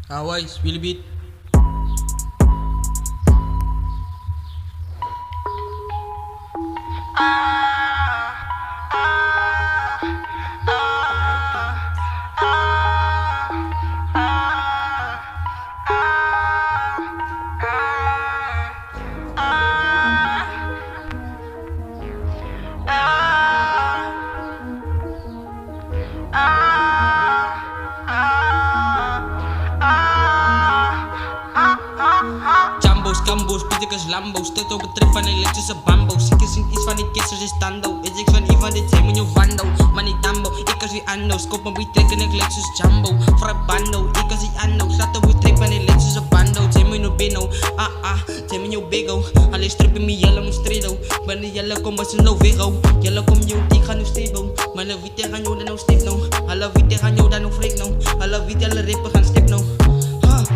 Hawaii, Willy Beat. Jumbo's, Gumbo's, Pieterkes, Lambo's. Dit op het trip van elektrische bambo's. Ik is iets van die kissers is stando. Is ik van Ivan, dit zijn mijn nieuw vando. Maar niet dambo, ik als wie ando's. Kop een beat trekken, ik Lexus Jumbo. Frabando, ik als die ando's. Laat op het trip van elektrische bando. Zijn mijn nieuw bino, zijn mijn nieuw bigo. Alleen strippen me jelle moet stredo. Ben de jelle kom als een no vigo. Jelle kom jou, ik ga nu stable. Maar de witte gaan jou dan no stip no. Alle witte gaan jou dan no freak no. Alle witte alle rippen gaan stip no.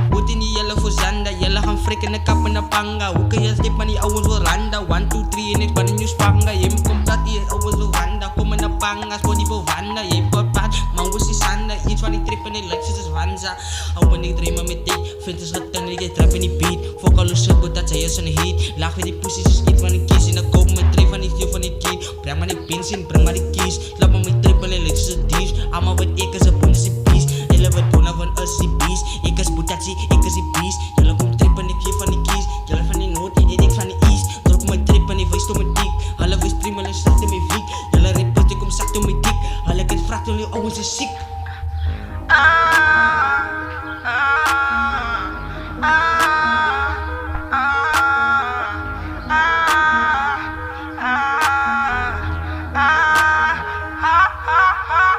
Moet in die jelle voor zanda. Jelle gaan frikken de kappen naar panga. Hoe kan je stip aan die ouwens wil randa? 1, 2, 3 en ik ben in je spanga. Je komt dat die ouwens wil randa. Komen naar panga, spot die wil wanda. Je pot pad, man was die sanda. Iets van die trip en die Lexus is wanza. Ouwen ik dream met die. Vindt het schat en ik trap in die beat. Fuck alle shit, but dat zij is een heat. Laag weer die pussies, is iets van die kies. En dan koop met drie van die stiel van die key. Breng maar die pins in, breng maar die keys. Laat me met trip en die Lexus is dief. Allemaal wat ik is een bonus in peace. Hele wat bonen van us die beast. Ik is boetatie, ik is die beast. Jelle komt trip en ik geef van die keys. Jelle van die noord, die ik van die east. Druk mijn trip en die wees door mijn dik. Alle wees prima en zacht in mijn wiek. Jelle report, ik kom zacht door mijn dik. Alle kan vraagt door die ouwens is ziek.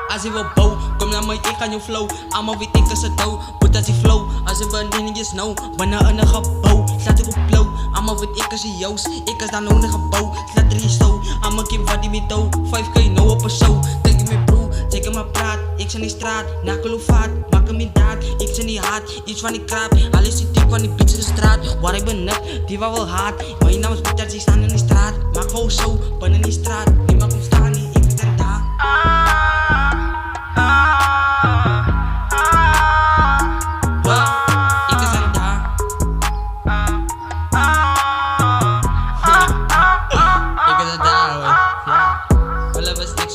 Als je wil bouw, kom naar mij, ik ga je flow. Allemaal weet ik als het touw, put als die flow. Als je wanneer je snow, bijna in een gebouw. Slaat ik op flow, allemaal weet ik als je joost. Ik als dan ook een gebouw, slaat er je zo. Allemaal kim wat die met touw, 5k no op een show. Denk je met bro, zeker maar praat. Ik zijn in straat, nakkel of vaat. Maak hem in daad, ik zijn niet haat. Iets van die kraap, alles die tip van die bitch in de straat. Waar ik ben net, die wou wel haat. Mijn naam is Pieter, die staan in de straat. Maak gewoon zo, ben in die straat. Niemand komt staan, niet, ik ben daar.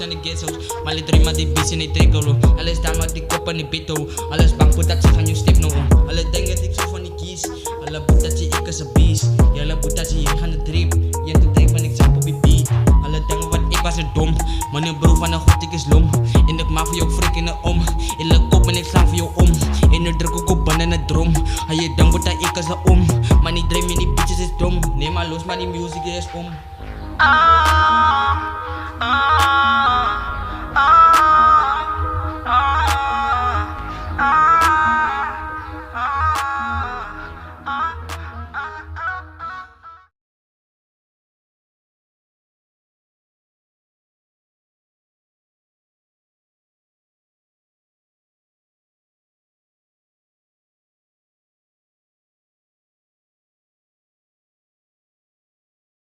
Aan die ghetto's, maar die drie maar die beats in die trickolo. Alles daar maar die kop en die bito. Alles bang voor dat ze gaan je stip no. Alle denken dat ik zo van die kies. Alle boet dat je ik is een beest. Jelle boet dat je gaan de drip. Je doet denk van ik zap op die beat. Alle denken wat ik was er dom. Maar nu bro van de god ik is lom. In de maak voor jou frik in de om. In de kop en ik slaan voor jou om. In de druk ook op ban en het drom. Hij je denkt wat dat ik is er om. Maar die dream in die bitches is dom. Neem maar los maar die music is om.